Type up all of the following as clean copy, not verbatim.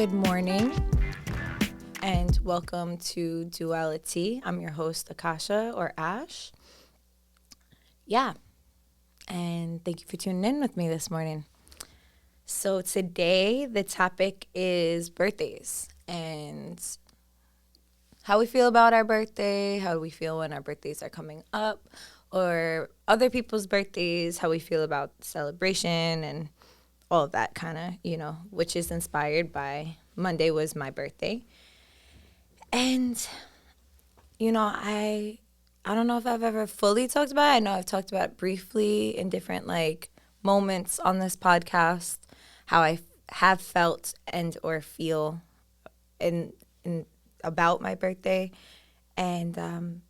Good morning and welcome to Dualitea. I'm your host, Akasha or Ash. Yeah, and thank you for tuning in with me this morning. So today the topic is birthdays and how we feel about our birthday, how do we feel when our birthdays are coming up, or other people's birthdays, how we feel about celebration and all of that kind of, which is inspired by Monday was my birthday. And, I don't know if I've ever fully talked about it. I know I've talked about it briefly in different moments on this podcast, how I have felt and or feel in about my birthday. And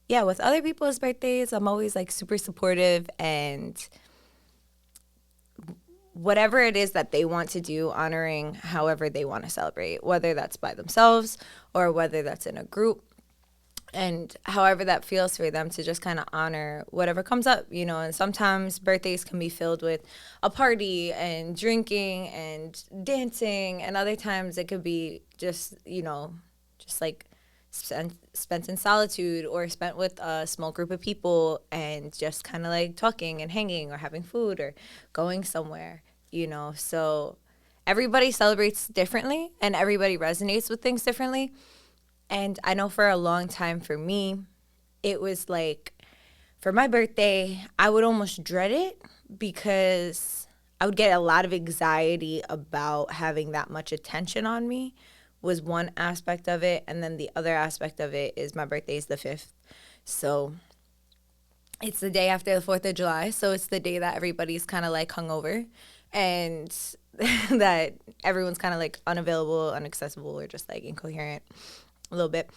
with other people's birthdays, I'm always super supportive and whatever it is that they want to do, honoring however they want to celebrate, whether that's by themselves or whether that's in a group. And however that feels for them to just kind of honor whatever comes up, and sometimes birthdays can be filled with a party and drinking and dancing. And other times it could be just spent in solitude or spent with a small group of people and just kind of talking and hanging or having food or going somewhere, So everybody celebrates differently and everybody resonates with things differently. And I know for a long time for me, it was for my birthday, I would almost dread it because I would get a lot of anxiety about having that much attention on me was one aspect of it. And then the other aspect of it is my birthday is the 5th. So it's the day after the 4th of July. So it's the day that everybody's kind of hungover and that everyone's kind of unavailable, inaccessible, or just incoherent a little bit.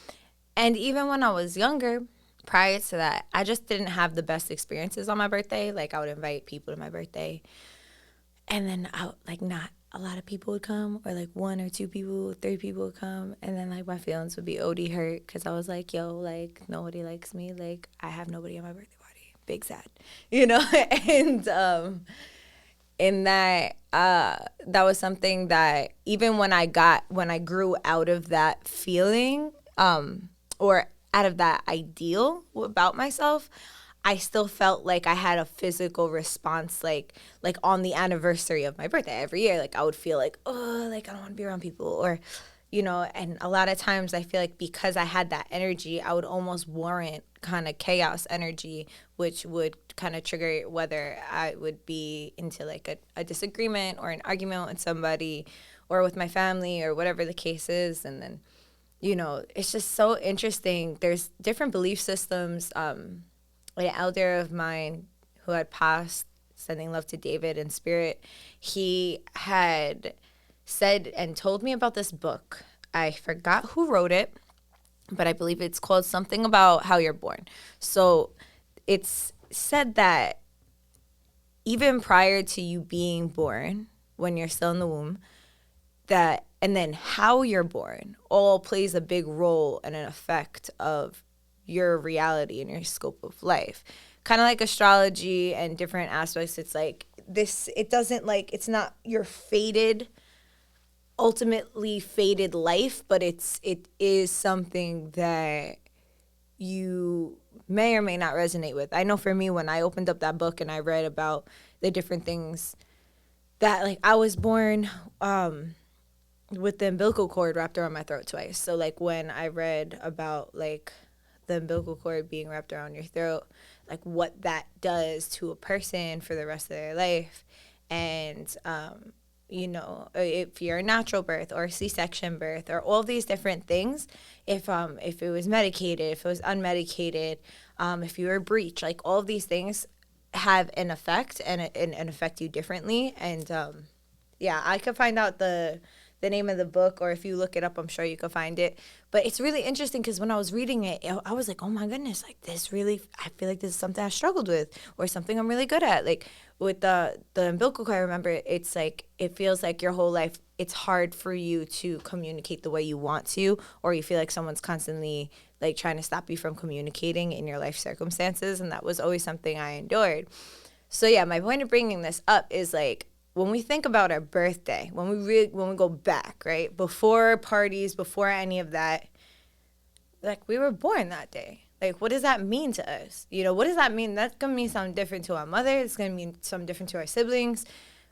And even when I was younger, prior to that, I just didn't have the best experiences on my birthday. I would invite people to my birthday and then not a lot of people would come, or 1 or 2 people, 3 people would come, and then my feelings would be OD hurt because I was nobody likes me, I have nobody at my birthday party, big sad, and in that that was something that even when I grew out of that feeling or out of that ideal about myself, I still felt like I had a physical response, like on the anniversary of my birthday every year. I would feel I don't want to be around people, or, and a lot of times I feel because I had that energy, I would almost warrant kind of chaos energy, which would kind of trigger whether I would be into a disagreement or an argument with somebody or with my family or whatever the case is. And then, it's just so interesting. There's different belief systems. An elder of mine who had passed, sending love to David in spirit, he had said and told me about this book. I forgot who wrote it, but I believe it's called Something About How You're Born. So it's said that even prior to you being born, when you're still in the womb, and then how you're born all plays a big role and an effect of your reality and your scope of life. Kind of like astrology and different aspects, it's it's not your ultimately fated life, but it is something that you may or may not resonate with. I know for me, when I opened up that book and I read about the different things that I was born with the umbilical cord wrapped around my throat twice. So when I read about the umbilical cord being wrapped around your throat, what that does to a person for the rest of their life. And, if you're a natural birth or a C-section birth or all these different things, if it was medicated, if it was unmedicated, if you were breech, all of these things have an effect and affect you differently. And, I could find out the name of the book, or if you look it up, I'm sure you could find it. But it's really interesting because when I was reading it, I was oh my goodness, this really, I feel this is something I struggled with or something I'm really good at. With the umbilical cord, I remember it's it feels your whole life, it's hard for you to communicate the way you want to, or you feel someone's constantly trying to stop you from communicating in your life circumstances. And that was always something I endured. So yeah, my point of bringing this up is when we think about our birthday, when we go back, right, before parties, before any of that, like, we were born that day. Like, what does that mean to us? You know, what does that mean? That's gonna mean something different to our mother. It's gonna mean something different to our siblings,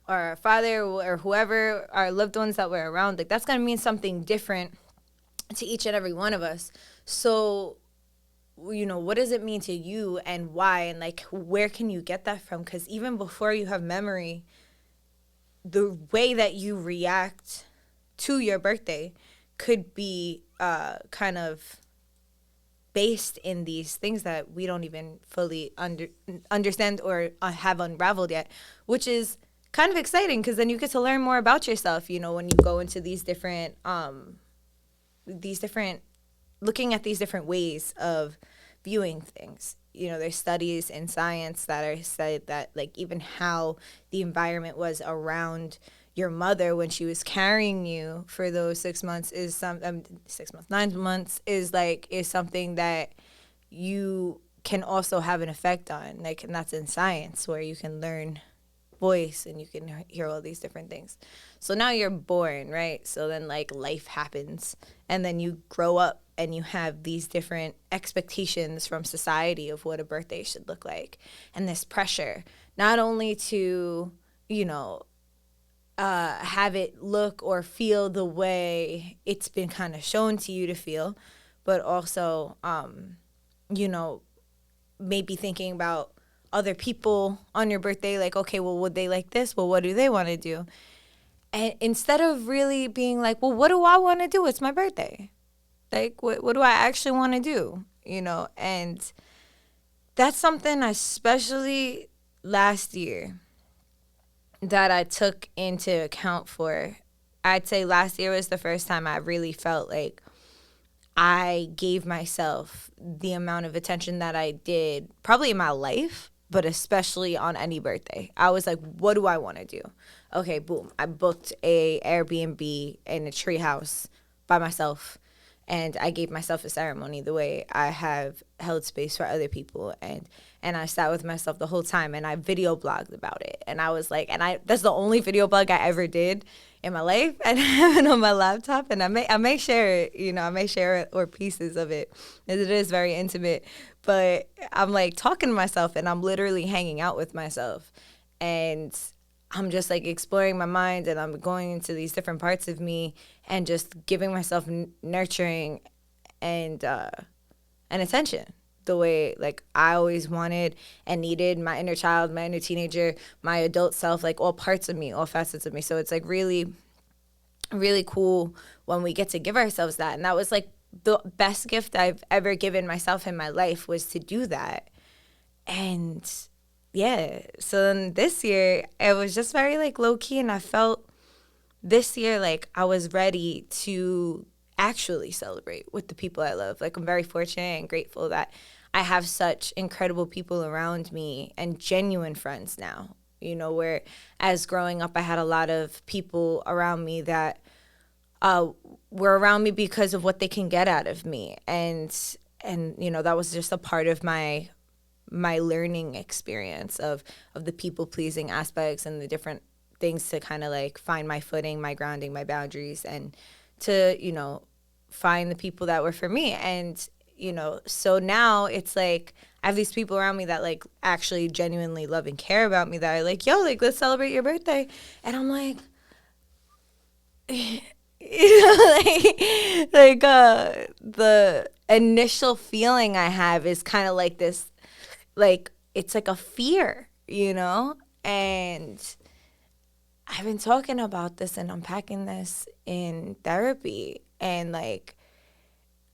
or our father, or whoever, our loved ones that we're around. Like, that's gonna mean something different to each and every one of us. So, you know, what does it mean to you, and why, and like, where can you get that from? Because even before you have memory, the way that you react to your birthday could be kind of based in these things that we don't even fully understand or have unraveled yet, which is kind of exciting, because then you get to learn more about yourself, you know, when you go into these different looking at these different ways of viewing things. You know, there's studies in science that are said that, like, even how the environment was around your mother when she was carrying you for those 6 months is 9 months is something that you can also have an effect on. Like, and that's in science, where you can learn voice and you can hear all these different things. So now you're born, right? So then, like, life happens, and then you grow up and you have these different expectations from society of what a birthday should look like, and this pressure not only to, you know, have it look or feel the way it's been kind of shown to you to feel, but also, you know, maybe thinking about other people on your birthday, like, okay, well, would they like this? Well, what do they want to do? And instead of really being like, well, what do I want to do? It's my birthday. Like, what do I actually want to do? You know, and that's something, especially last year, that I took into account for. I'd say last year was the first time I really felt like I gave myself the amount of attention that I did probably in my life, but especially on any birthday. I was like, what do I want to do? Okay, boom. I booked a Airbnb in a treehouse by myself, and I gave myself a ceremony the way I have held space for other people, and I sat with myself the whole time, and I video blogged about it. And I was like, that's the only video blog I ever did in my life, and I have it on my laptop, and I may share it, you know, I may share it or pieces of it, as it is very intimate. But I'm like talking to myself, and I'm literally hanging out with myself, and I'm just like exploring my mind, and I'm going into these different parts of me, and just giving myself nurturing and attention the way, like, I always wanted and needed my inner child, my inner teenager, my adult self, like all parts of me, all facets of me. So it's like really, really cool when we get to give ourselves that. And that was like the best gift I've ever given myself in my life, was to do that. And yeah, so then this year it was just very like low key, and I felt this year like I was ready to actually celebrate with the people I love. Like, I'm very fortunate and grateful that I have such incredible people around me and genuine friends now. You know, where as growing up, I had a lot of people around me that were around me because of what they can get out of me, and you know, that was just a part of my learning experience of the people pleasing aspects and the different things to kind of like find my footing, my grounding, my boundaries, and to, you know, find the people that were for me. And, you know, so now it's like I have these people around me that like actually genuinely love and care about me, that are like, yo, like, let's celebrate your birthday. And I'm like, you know, the initial feeling I have is kind of like this, like, it's like a fear, you know? And I've been talking about this and unpacking this in therapy, and like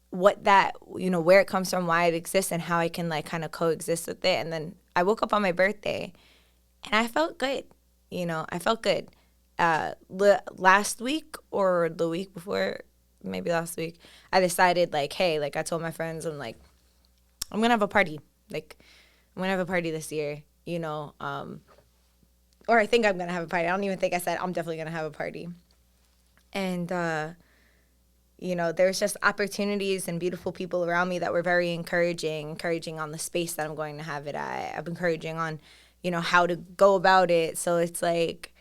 what that, you know, where it comes from, why it exists, and how I can like kind of coexist with it. And then I woke up on my birthday and I felt good. You know, I felt good. Last week or the week before, maybe last week, I decided like, hey, like I told my friends, I'm like, I'm going to have a party. Like, I'm going to have a party this year, you know, or I think I'm going to have a party. I don't even think I said I'm definitely going to have a party. And, you know, there's just opportunities and beautiful people around me that were very encouraging on the space that I'm going to have it at. I'm encouraging on, you know, how to go about it. So it's like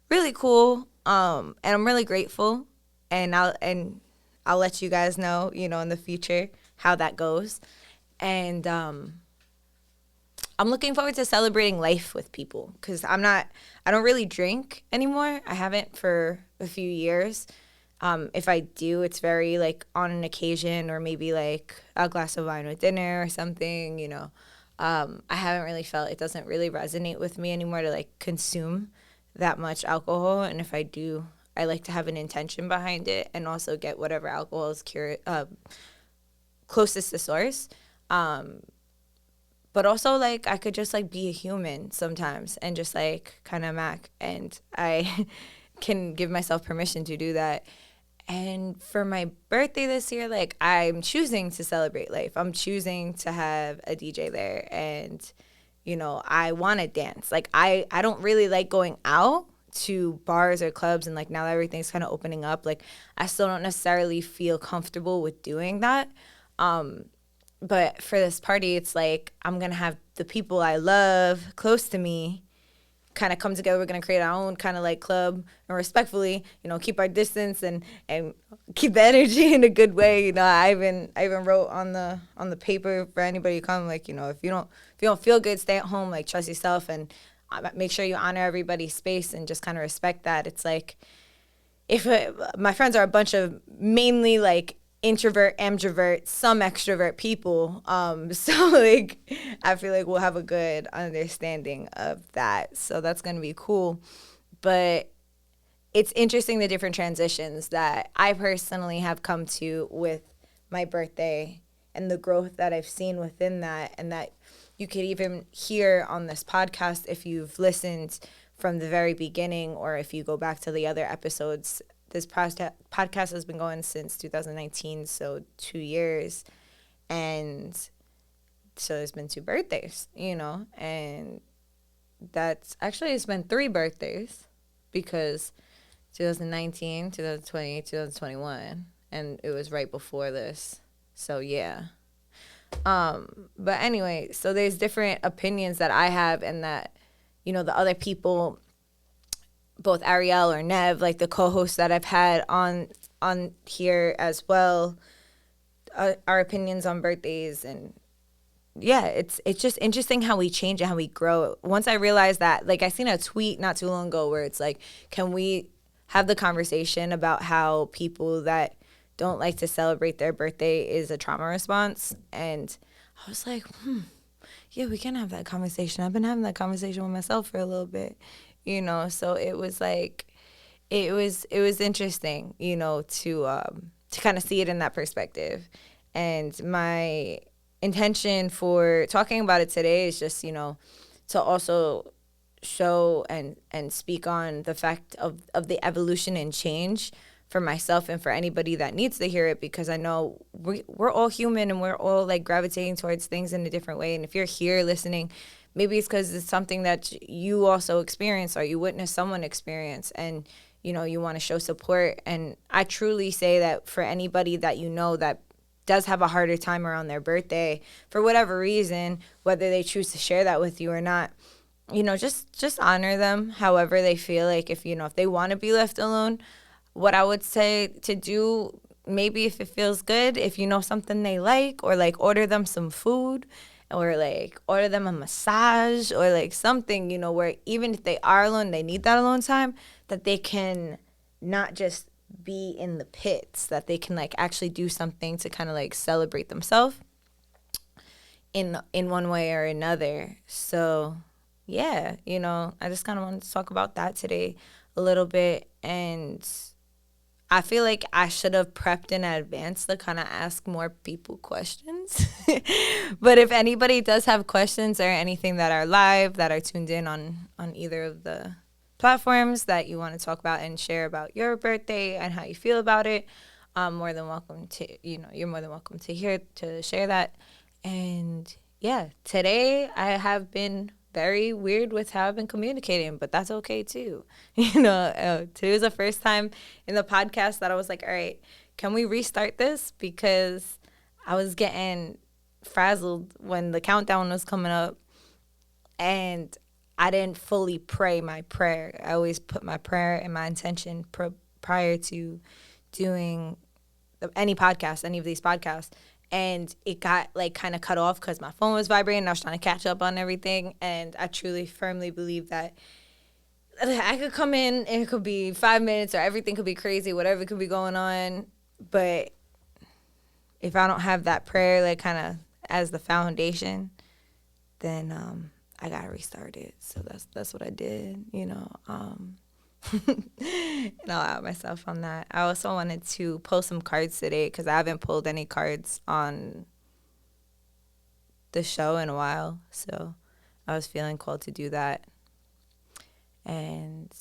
really cool. And I'm really grateful. And I'll let you guys know, in the future how that goes. And I'm looking forward to celebrating life with people because I don't really drink anymore. I haven't for a few years. If I do, it's very like on an occasion or maybe like a glass of wine with dinner or something. I haven't really felt, it doesn't really resonate with me anymore to like consume that much alcohol. And if I do, I like to have an intention behind it and also get whatever alcohol is closest to source. But also like I could just like be a human sometimes and just like kind of mac, and I can give myself permission to do that. And for my birthday this year, like I'm choosing to celebrate life. I'm choosing to have a DJ there, and I want to dance. Like I don't really like going out to bars or clubs, and like now that everything's kind of opening up, like I still don't necessarily feel comfortable with doing that. But for this party, it's like I'm going to have the people I love close to me kind of come together. We're going to create our own kind of like club and respectfully, keep our distance and keep the energy in a good way. I even wrote on the paper for anybody to come, like, if you don't feel good, stay at home, like trust yourself and make sure you honor everybody's space and just kind of respect that. It's like my friends are a bunch of mainly like introvert, ambivert, some extrovert people. So like I feel like we'll have a good understanding of that. So that's gonna be cool. But it's interesting the different transitions that I personally have come to with my birthday and the growth that I've seen within that, and that you could even hear on this podcast if you've listened from the very beginning or if you go back to the other episodes. This podcast has been going since 2019, so 2 years. And so there's been 2 birthdays, and it's been 3 birthdays because 2019, 2020, 2021, and it was right before this. So yeah. But anyway, so there's different opinions that I have and that, the other people, both Ariel or Nev, like the co-hosts that I've had on here as well, our opinions on birthdays. And yeah, it's just interesting how we change and how we grow. Once I realized that, like I seen a tweet not too long ago where it's like, can we have the conversation about how people that don't like to celebrate their birthday is a trauma response? And I was like, yeah, we can have that conversation. I've been having that conversation with myself for a little bit. So it was like, it was interesting, to kind of see it in that perspective. And my intention for talking about it today is just, to also show and speak on the fact of the evolution and change for myself and for anybody that needs to hear it, because I know we're all human and we're all like gravitating towards things in a different way. And if you're here listening, maybe it's because it's something that you also experience or you witness someone experience, and you want to show support. And I truly say that for anybody that that does have a harder time around their birthday for whatever reason, whether they choose to share that with you or not, just honor them however they feel. Like if they want to be left alone, what I would say to do, maybe if it feels good, if something they like, or like order them some food, or like order them a massage, or like something, where even if they are alone, they need that alone time, that they can not just be in the pits, that they can like actually do something to kind of like celebrate themselves in one way or another. So yeah, I just kind of wanted to talk about that today a little bit. And I feel like I should have prepped in advance to kind of ask more people questions. But if anybody does have questions or anything that are live, that are tuned in on either of the platforms that you want to talk about and share about your birthday and how you feel about it, more than welcome to, you're more than welcome to share that. And yeah, today I have been very weird with how I've been communicating, but that's okay too. Today was the first time in the podcast that I was like, all right, can we restart this? Because I was getting frazzled when the countdown was coming up, and I didn't fully pray my prayer. I always put my prayer and my intention prior to doing any podcast, any of these podcasts. And it got like kind of cut off because my phone was vibrating. I was trying to catch up on everything. And I truly, firmly believe that I could come in and it could be 5 minutes or everything could be crazy, whatever could be going on. But if I don't have that prayer, like kind of as the foundation, then I gotta restart it. So that's what I did, and I'll out myself on that. I also wanted to pull some cards today because I haven't pulled any cards on the show in a while. So I was feeling called to do that. And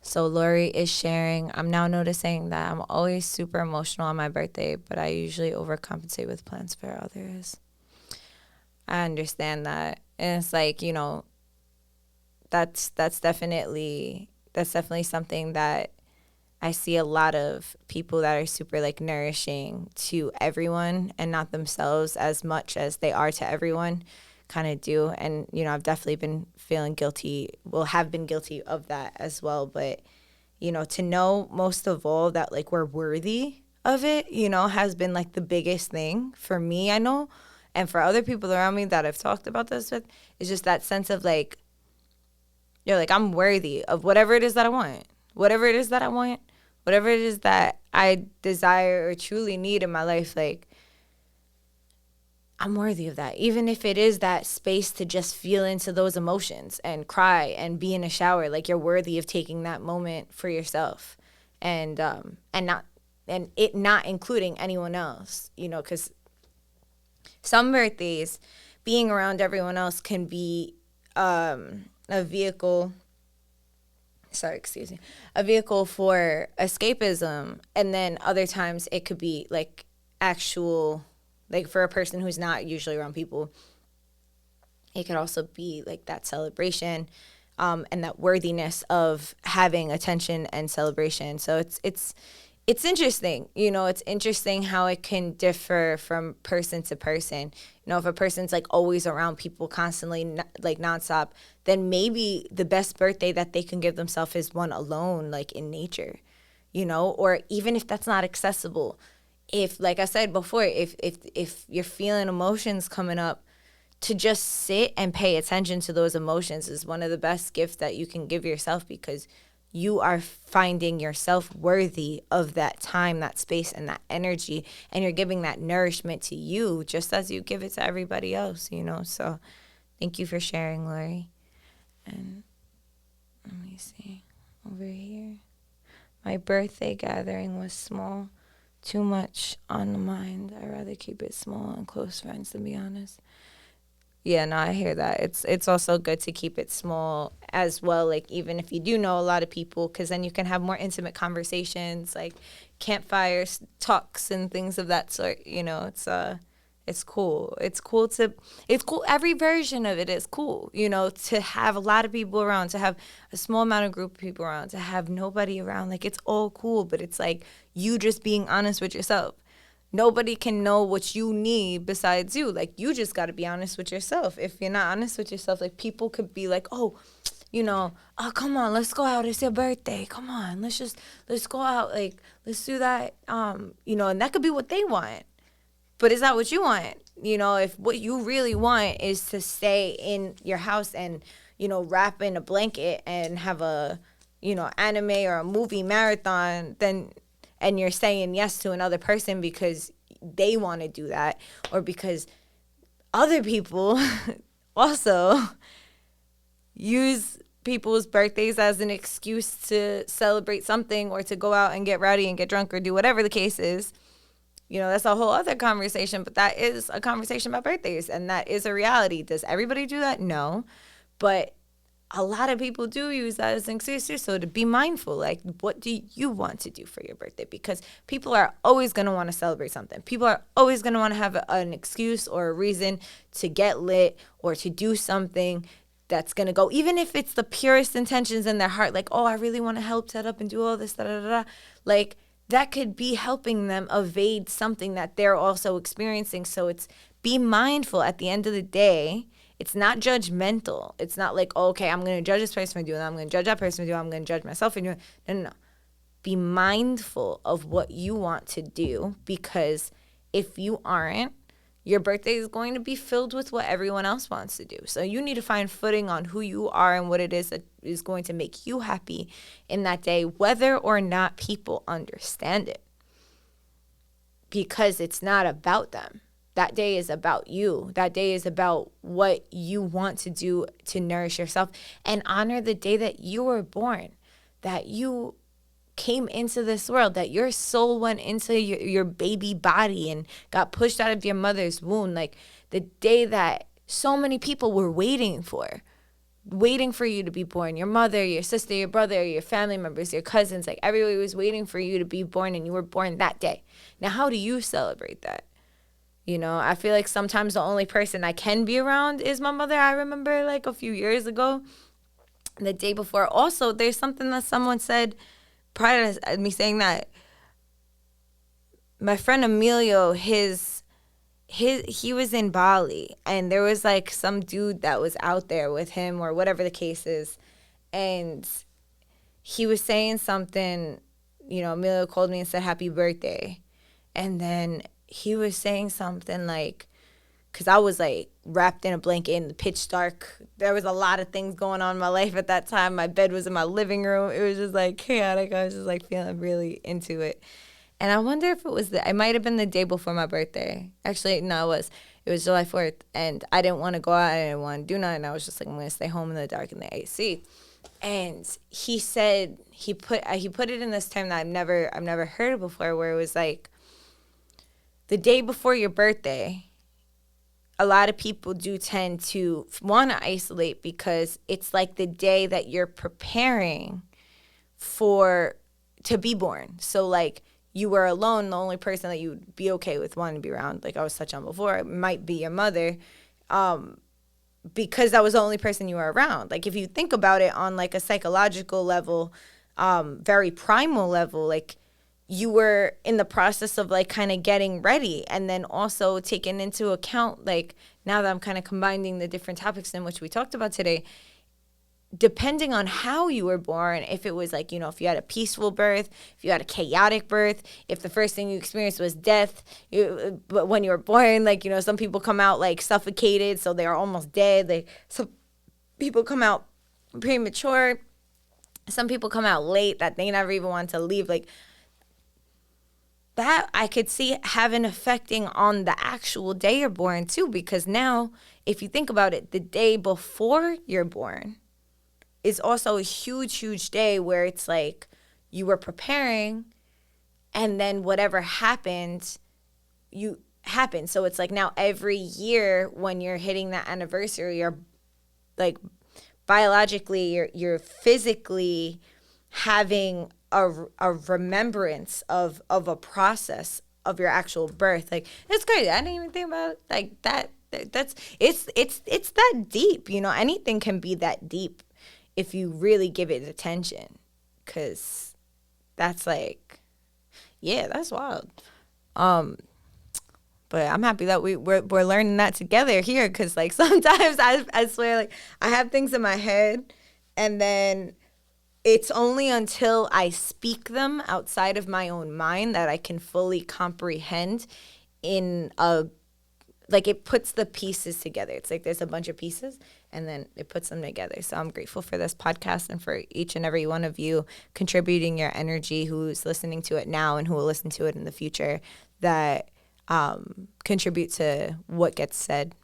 so Lori is sharing, I'm now noticing that I'm always super emotional on my birthday, but I usually overcompensate with plans for others. I understand that. And it's like, that's definitely something that I see a lot of people that are super like nourishing to everyone and not themselves as much as they are to everyone kind of do. And, I've definitely been feeling guilty, have been guilty of that as well. But, to know most of all that like we're worthy of it, has been like the biggest thing for me, I know. And for other people around me that I've talked about this with, is just that sense of like, I'm worthy of whatever it is that I want. Whatever it is that I want, whatever it is that I desire or truly need in my life, like, I'm worthy of that. Even if it is that space to just feel into those emotions and cry and be in a shower, like you're worthy of taking that moment for yourself, and not including anyone else, because some birthdays, being around everyone else can be a vehicle for escapism. And then other times it could be like actual, like for a person who's not usually around people, it could also be like that celebration and that worthiness of having attention and celebration. So it's interesting, it's interesting how it can differ from person to person. If a person's like always around people constantly, like nonstop, then maybe the best birthday that they can give themselves is one alone, like in nature, or even if that's not accessible. If, like I said before, if you're feeling emotions coming up, to just sit and pay attention to those emotions is one of the best gifts that you can give yourself, because you are finding yourself worthy of that time, that space, and that energy, and you're giving that nourishment to you just as you give it to everybody else, So thank you for sharing, Lori. And let me see, over here. My birthday gathering was small. Too much on the mind. I'd rather keep it small and close friends, to be honest. Yeah, no, I hear that. It's also good to keep it small as well, like even if you do know a lot of people, because then you can have more intimate conversations, like campfire talks and things of that sort. It's cool. It's cool. Every version of it is cool, to have a lot of people around, to have a small amount of group of people around, to have nobody around. Like, it's all cool, but it's like you just being honest with yourself. Nobody can know what you need besides you. Like, you just got to be honest with yourself. If you're not honest with yourself, like, people could be like, oh, come on, let's go out. It's your birthday. Come on, let's go out. Like, let's do that. And that could be what they want. But is that what you want? If what you really want is to stay in your house and, wrap in a blanket and have a, anime or a movie marathon, then, and you're saying yes to another person because they want to do that, or because other people also use people's birthdays as an excuse to celebrate something or to go out and get rowdy and get drunk or do whatever the case is. That's a whole other conversation, but that is a conversation about birthdays, and that is a reality. Does everybody do that? No. But a lot of people do use that as an excuse. So to be mindful, like, what do you want to do for your birthday? Because people are always going to want to celebrate something. People are always going to want to have an excuse or a reason to get lit or to do something that's going to go, even if it's the purest intentions in their heart, like, oh, I really want to help set up and do all this, da-da-da-da. Like, that could be helping them evade something that they're also experiencing. So it's be mindful at the end of the day. It's not judgmental. It's not like, oh, okay, I'm going to judge this person for doing that. I'm going to judge that person for doing that. I'm going to judge myself for doing that. No. Be mindful of what you want to do, because if you aren't, your birthday is going to be filled with what everyone else wants to do. So you need to find footing on who you are and what it is that is going to make you happy in that day, whether or not people understand it. Because it's not about them. That day is about you. That day is about what you want to do to nourish yourself, and honor the day that you were born, that you came into this world, that your soul went into your baby body and got pushed out of your mother's womb. Like the day that so many people were waiting for you to be born. Your mother, your sister, your brother, your family members, your cousins, like everybody was waiting for you to be born, and you were born that day. Now, how do you celebrate that? You know, I feel like sometimes the only person I can be around is my mother. I remember like a few years ago, the day before. Also, there's something that someone said prior to me saying that. My friend Emilio, he was in Bali, and there was like some dude that was out there with him or whatever the case is, and he was saying something. You know, Emilio called me and said happy birthday, and then he was saying something like, because I was like wrapped in a blanket in the pitch dark. There was a lot of things going on in my life at that time. My bed was in my living room. It was just like chaotic. I was just like feeling really into it. And I wonder if it might have been the day before my birthday. Actually, no, it was July 4th. And I didn't want to go out. I didn't want to do nothing. I was just like, I'm going to stay home in the dark in the AC. And he said, he put it in this term that I've never heard it before, where it was like, the day before your birthday, a lot of people do tend to want to isolate, because it's like the day that you're preparing to be born. So like you were alone, the only person that you would be okay with wanting to be around, like I was touching on before, it might be your mother, because that was the only person you were around. Like if you think about it on like a psychological level, very primal level, like you were in the process of like kind of getting ready, and then also taking into account, like now that I'm kind of combining the different topics in which we talked about today, depending on how you were born, if it was like, you know, if you had a peaceful birth, if you had a chaotic birth, if the first thing you experienced was death, but when you were born, like, you know, some people come out like suffocated, so they're almost dead. Some people come out premature. Some people come out late that they never even want to leave. Like, that I could see having affecting on the actual day you're born too, because now if you think about it, the day before you're born is also a huge day where it's like you were preparing, and then whatever happened, happened. So it's like now every year when you're hitting that anniversary, you're like biologically, you're physically having a remembrance of a process of your actual birth. Like, it's crazy. I didn't even think about it like that. It's that deep, you know. Anything can be that deep if you really give it attention, because that's like, yeah, that's wild. But I'm happy that we're learning that together here, because like sometimes I swear, like I have things in my head, and then it's only until I speak them outside of my own mind that I can fully comprehend like it puts the pieces together. It's like there's a bunch of pieces, and then it puts them together. So I'm grateful for this podcast and for each and every one of you contributing your energy, who's listening to it now and who will listen to it in the future, that contribute to what gets said.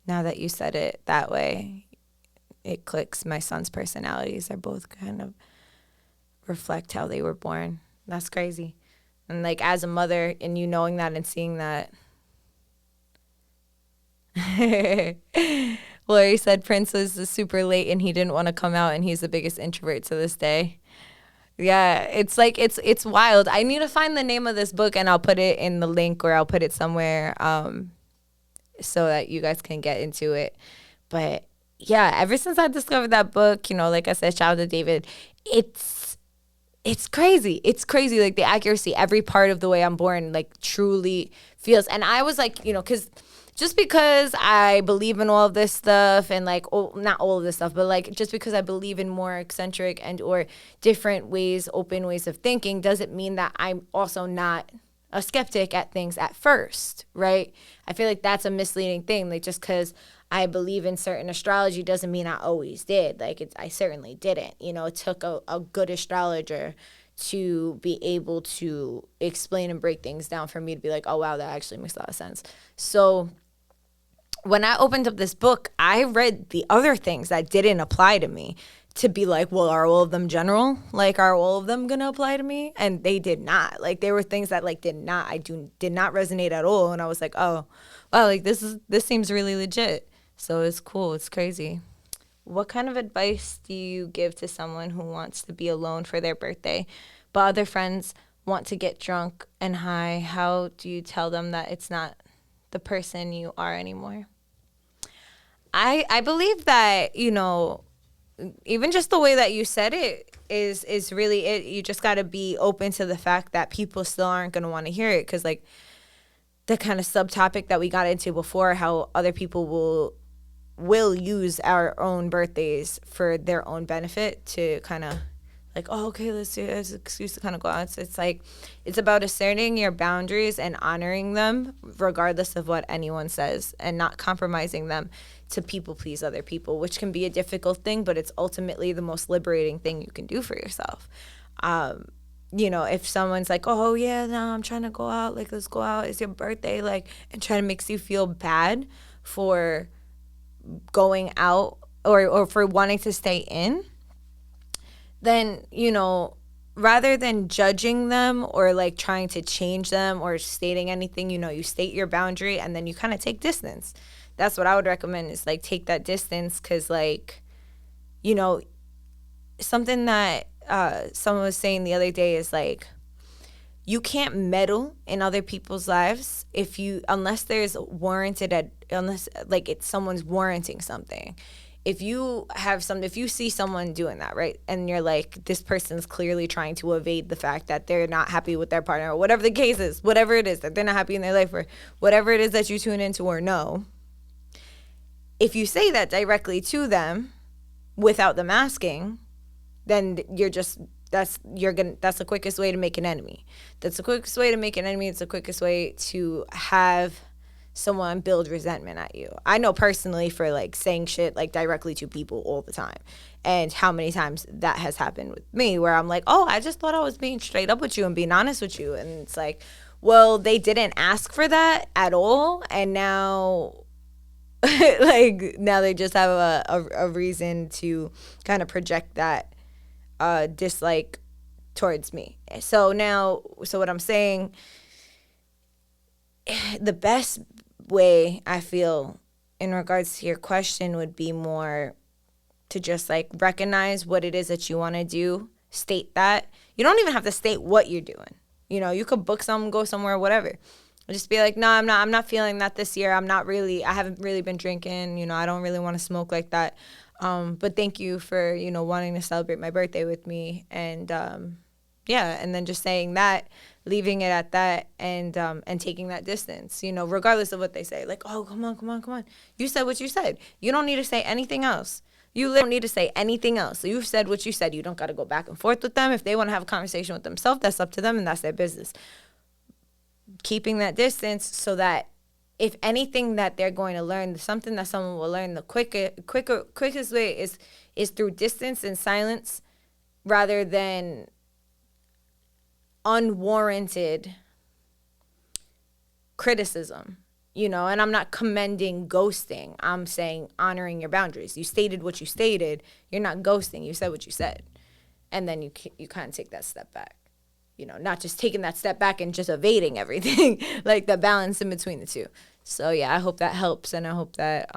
Now that you said it that way, it clicks. My son's personalities are both kind of reflect how they were born. That's crazy. And like as a mother, and you knowing that and seeing that. Lori said Prince was super late and he didn't want to come out, and he's the biggest introvert to this day. Yeah, it's like it's wild. I need to find the name of this book, and I'll put it in the link, or I'll put it somewhere so that you guys can get into it. But yeah, ever since I discovered that book, you know, like I said, shout out to David, it's crazy. It's crazy, like the accuracy, every part of the way I'm born, like truly feels. And I was like, you know, because just because I believe in all of this stuff and like, not all of this stuff, but like just because I believe in more eccentric and or different ways, open ways of thinking, doesn't mean that I'm also not a skeptic at things at first, right? I feel like that's a misleading thing. Like just because I believe in certain astrology doesn't mean I always did. Like I certainly didn't. You know, it took a good astrologer to be able to explain and break things down for me to be like, oh wow, that actually makes a lot of sense. So when I opened up this book, I read the other things that didn't apply to me to be like, well, are all of them general? Like, are all of them going to apply to me? And they did not. Like, there were things that like did not resonate at all. And I was like, oh, wow, like this seems really legit. So it's cool. It's crazy. What kind of advice do you give to someone who wants to be alone for their birthday, but other friends want to get drunk and high? How do you tell them that it's not the person you are anymore? I believe that, you know, even just the way that you said it is really it. You just got to be open to the fact that people still aren't going to want to hear it, because like the kind of subtopic that we got into before, how other people will use our own birthdays for their own benefit to kind of like, oh, okay, let's do it as an excuse to kind of go out. It's like, it's about asserting your boundaries and honoring them regardless of what anyone says, and not compromising them to people please other people, which can be a difficult thing, but it's ultimately the most liberating thing you can do for yourself. You know, if someone's like, oh yeah, no, I'm trying to go out, like, let's go out, it's your birthday, like, and trying to makes you feel bad for going out or for wanting to stay in, then, you know, rather than judging them or like trying to change them or stating anything, you know, you state your boundary and then you kind of take distance. That's what I would recommend, is like take that distance, because like, you know, something that someone was saying the other day is like, you can't meddle in other people's lives unless there's unless like it's someone's warranting something. If you see someone doing that, right, and you're like, this person's clearly trying to evade the fact that they're not happy with their partner, or whatever the case is, whatever it is that they're not happy in their life, or whatever it is that you tune into or know, if you say that directly to them without them asking, then that's the quickest way to make an enemy. That's the quickest way to make an enemy. It's the quickest way to have someone build resentment at you. I know personally, for like saying shit like directly to people all the time, and how many times that has happened with me, where I'm like, oh, I just thought I was being straight up with you and being honest with you, and it's like, well, they didn't ask for that at all, and now like now they just have a reason to kind of project that dislike towards me. So what I'm saying, the best way I feel in regards to your question would be more to just like recognize what it is that you want to do, state that. You don't even have to state what you're doing. You know, you could book something, go somewhere, whatever. Just be like, no, I'm not feeling that this year. I haven't really been drinking. You know, I don't really want to smoke like that. But thank you for, you know, wanting to celebrate my birthday with me. And yeah, and then just saying that, leaving it at that, and taking that distance, you know, regardless of what they say. Like, oh, come on. You said what you said. You don't need to say anything else. You literally don't need to say anything else. So you've said what you said. You don't got to go back and forth with them. If they want to have a conversation with themselves, that's up to them, and that's their business. Keeping that distance so that if anything that they're going to learn, something that someone will learn, the quickest way is through distance and silence, rather than unwarranted criticism, you know. And I'm not commending ghosting. I'm saying honoring your boundaries. You stated what you stated. You're not ghosting. You said what you said. And then you kind of take that step back. You know, not just taking that step back and just evading everything, like the balance in between the two. So yeah, I hope that helps, and I hope that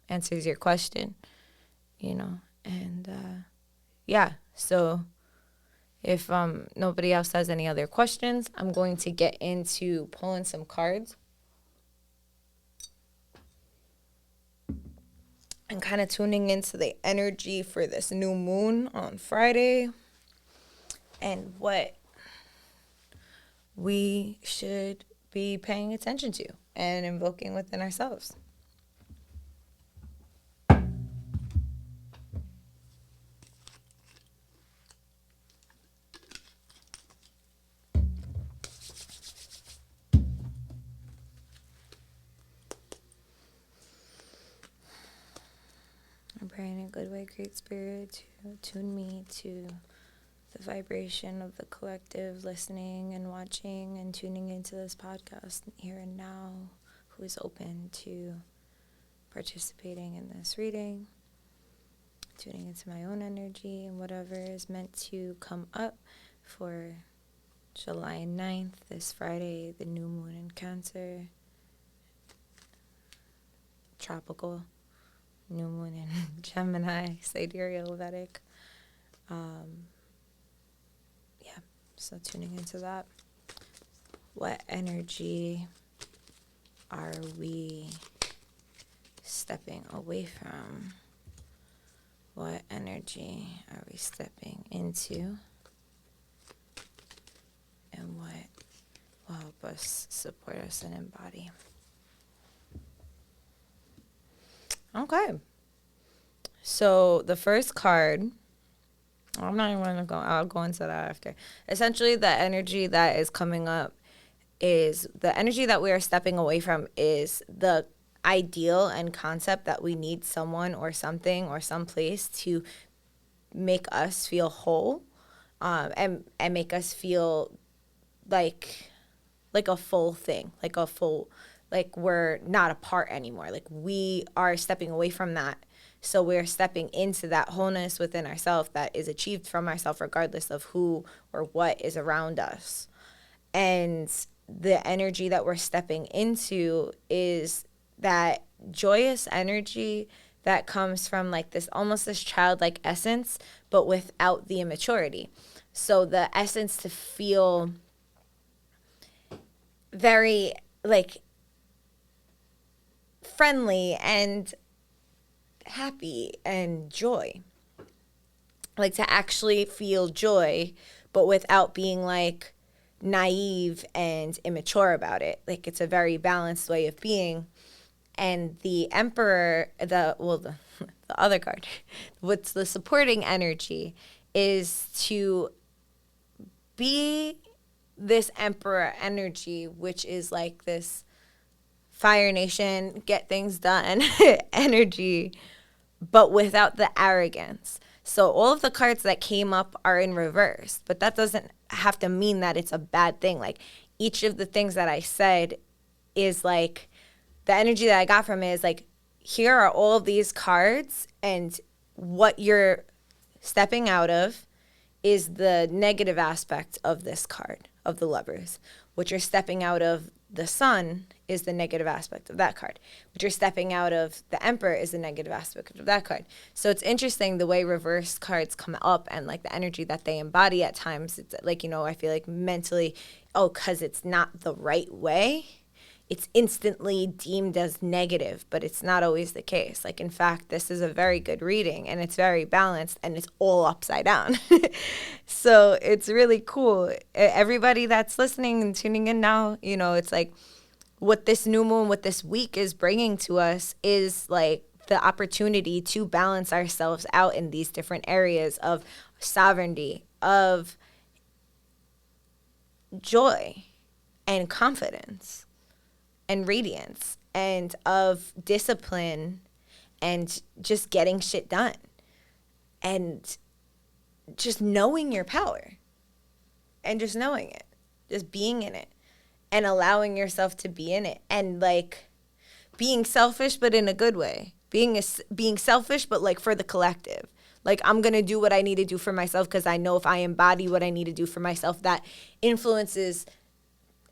answers your question, you know. And yeah, so if nobody else has any other questions, I'm going to get into pulling some cards and kind of tuning into the energy for this new moon on Friday and what we should be paying attention to. and invoking within ourselves. I pray in a good way, Great Spirit, to tune me to the vibration of the collective listening and watching and tuning into this podcast here and now, who is open to participating in this reading, tuning into my own energy and whatever is meant to come up for July 9th, this Friday, the new moon in Cancer, tropical new moon in Gemini, sidereal Vedic. So tuning into that. What energy are we stepping away from? What energy are we stepping into? And what will help us, support us, and embody? Okay. So the first card, I'm not even going to go, I'll go into that after. Essentially, the energy that is coming up is the energy that we are stepping away from is the ideal and concept that we need someone or something or someplace to make us feel whole, and make us feel like a full thing, like we're not a part anymore. Like we are stepping away from that. So we're stepping into that wholeness within ourselves that is achieved from ourselves regardless of who or what is around us. And the energy that we're stepping into is that joyous energy that comes from like this, almost this childlike essence, but without the immaturity. So the essence to feel very like friendly and happy and joy, like to actually feel joy, but without being like naive and immature about it. Like it's a very balanced way of being. And the Emperor, the other card, what's the supporting energy is to be this Emperor energy, which is like this Fire Nation, get things done energy, but without the arrogance. So all of the cards that came up are in reverse, but that doesn't have to mean that it's a bad thing. Like each of the things that I said is like, the energy that I got from it is like, here are all of these cards, and what you're stepping out of is the negative aspect of this card, of the Lovers. What you're stepping out of, the Sun, is the negative aspect of that card. What you're stepping out of, the Emperor, is the negative aspect of that card. So it's interesting the way reverse cards come up and like the energy that they embody at times. It's like, you know, I feel like mentally, because it's not the right way, it's instantly deemed as negative, but it's not always the case. Like, in fact, this is a very good reading, and it's very balanced, and it's all upside down. So it's really cool. Everybody that's listening and tuning in now, you know, it's like what this new moon, what this week is bringing to us is like the opportunity to balance ourselves out in these different areas of sovereignty, of joy and confidence and radiance, and of discipline and just getting shit done and just knowing your power and just knowing it, just being in it and allowing yourself to be in it, and like being selfish but in a good way, being selfish but like for the collective. Like, I'm going to do what I need to do for myself because I know if I embody what I need to do for myself, that influences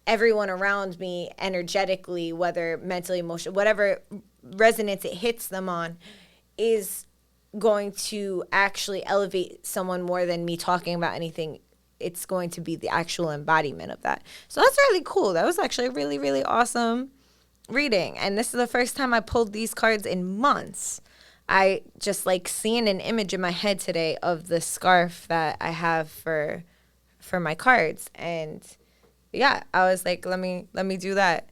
everyone around me energetically, whether mentally, emotionally, whatever resonance it hits them on, is going to actually elevate someone more than me talking about anything. It's going to be the actual embodiment of that. So that's really cool. That was actually a really, really awesome reading. And this is the first time I pulled these cards in months. I just like seeing an image in my head today of the scarf that I have for my cards. And yeah, I was like, let me do that.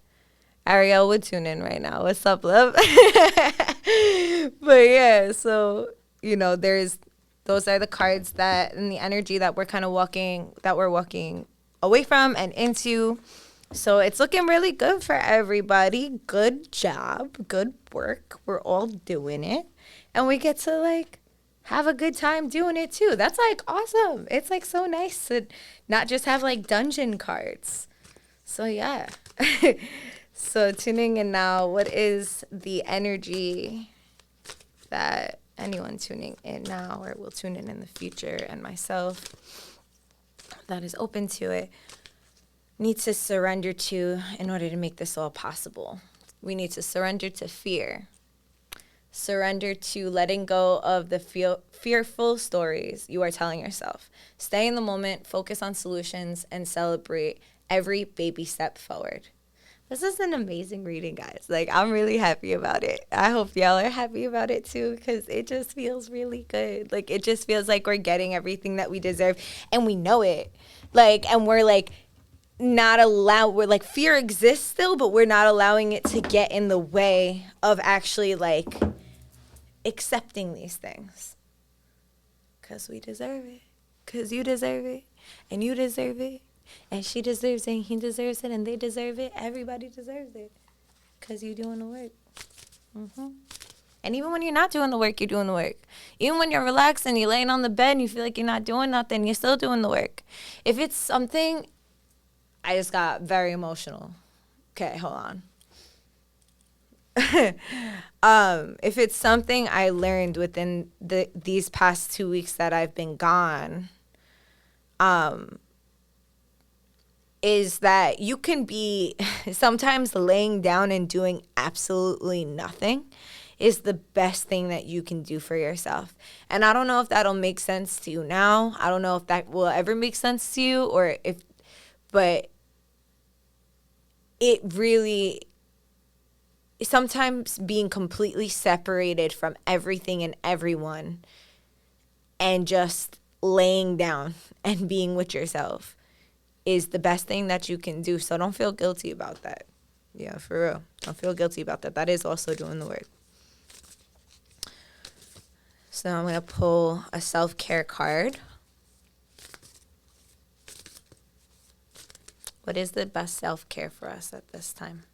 Ariel would tune in right now. What's up, love? But yeah, so those are the cards that and the energy that we're walking away from and into. So it's looking really good for everybody. Good job, good work. We're all doing it, and we get to have a good time doing it too. That's awesome. It's so nice to not just have dungeon cards. So yeah. So tuning in now, what is the energy that anyone tuning in now or will tune in the future, and myself that is open to it, needs to surrender to in order to make this all possible? We need to surrender to fear. Surrender to letting go of the fearful stories you are telling yourself. Stay in the moment, focus on solutions, and celebrate every baby step forward. This is an amazing reading, guys. I'm really happy about it. I hope y'all are happy about it too, because it just feels really good. It just feels like we're getting everything that we deserve, and we know it. And we're not allowed, fear exists still, but we're not allowing it to get in the way of actually accepting these things. Because we deserve it. Because you deserve it. And you deserve it. And she deserves it, and he deserves it, and they deserve it. Everybody deserves it. Because you're doing the work. And even when you're not doing the work, you're doing the work. Even when you're relaxed and you're laying on the bed and you feel like you're not doing nothing, you're still doing the work. If it's something, I just got very emotional. Okay, hold on. If it's something I learned within these past 2 weeks that I've been gone, is that you can be sometimes laying down and doing absolutely nothing is the best thing that you can do for yourself. And I don't know if that'll make sense to you now. I don't know if that will ever make sense to you but it really, sometimes being completely separated from everything and everyone and just laying down and being with yourself is the best thing that you can do. So don't feel guilty about that. Yeah, for real. Don't feel guilty about that. That is also doing the work. So I'm going to pull a self-care card. What is the best self-care for us at this time?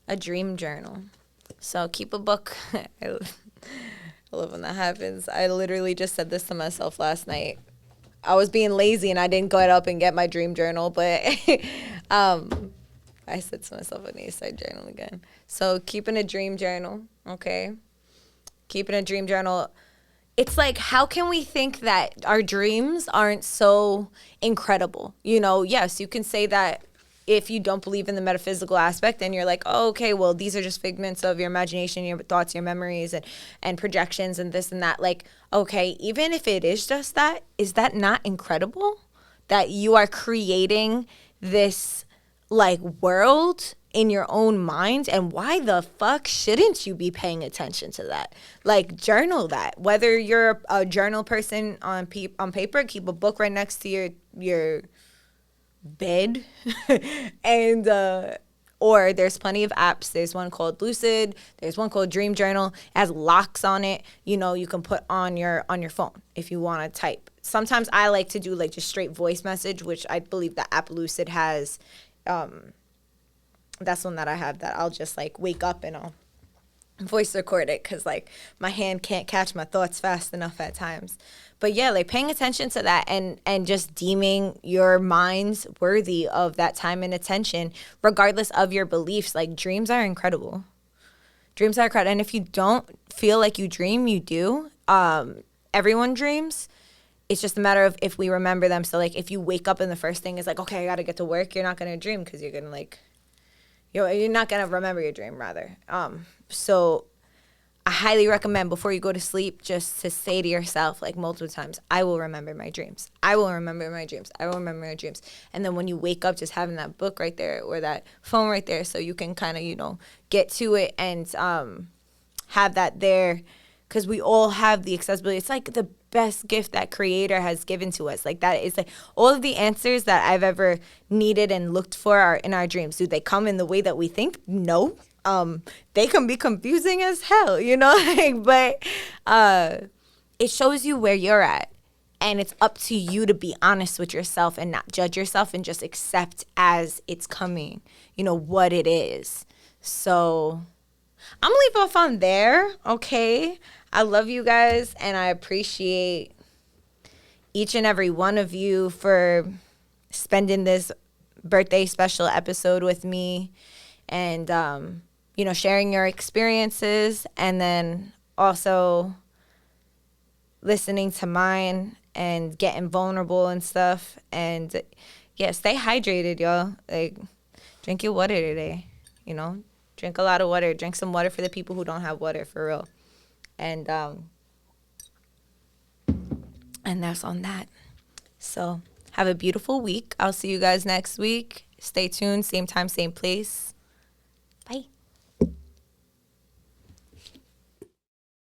A dream journal. So keep a book. I love when that happens. I literally just said this to myself last night. I was being lazy and I didn't go up and get my dream journal, but I said to myself, I need to start journaling again. So keeping a dream journal, okay? Keeping a dream journal. It's how can we think that our dreams aren't so incredible? Yes, you can say that if you don't believe in the metaphysical aspect and you're oh, okay, well, these are just figments of your imagination, your thoughts, your memories, and projections and this and that. Okay, even if it is just that, is that not incredible? That you are creating this world in your own mind, and why the fuck shouldn't you be paying attention to that? Journal that. Whether you're a journal person on paper, keep a book right next to your bed and or there's plenty of apps. There's one called Lucid, there's one called Dream Journal. It has locks on it, you can put on your phone if you want to type. Sometimes I like to do just straight voice message, which I believe the app Lucid has. That's one that I have, that I'll just wake up and I'll voice record it, because my hand can't catch my thoughts fast enough at times. But yeah, paying attention to that and just deeming your minds worthy of that time and attention, regardless of your beliefs. Dreams are incredible. Dreams are incredible. And if you don't feel like you dream, you do. Everyone dreams. It's just a matter of if we remember them. So if you wake up and the first thing is okay, I got to get to work, you're not going to dream, because you're going to you're not going to remember your dream, rather. So I highly recommend, before you go to sleep, just to say to yourself multiple times, I will remember my dreams. I will remember my dreams. I will remember my dreams. And then when you wake up, just having that book right there or that phone right there, so you can kind of, get to it and have that there because we all have the accessibility. It's like the best gift that creator has given to us. Like that is like all of the answers that I've ever needed and looked for are in our dreams. Do they come in the way that we think? No. They can be confusing as hell, you know, like, but it shows you where you're at. And it's up to you to be honest with yourself and not judge yourself and just accept as it's coming, you know, what it is. So I'm going to leave off on there, okay? I love you guys, and I appreciate each and every one of you for spending this birthday special episode with me and, you know, sharing your experiences and then also listening to mine and getting vulnerable and stuff. And yeah, stay hydrated, y'all. Like, drink your water today, you know? Drink a lot of water. Drink some water for the people who don't have water, for real. And that's on that. So have a beautiful week. I'll see you guys next week. Stay tuned. Same time, same place. Bye.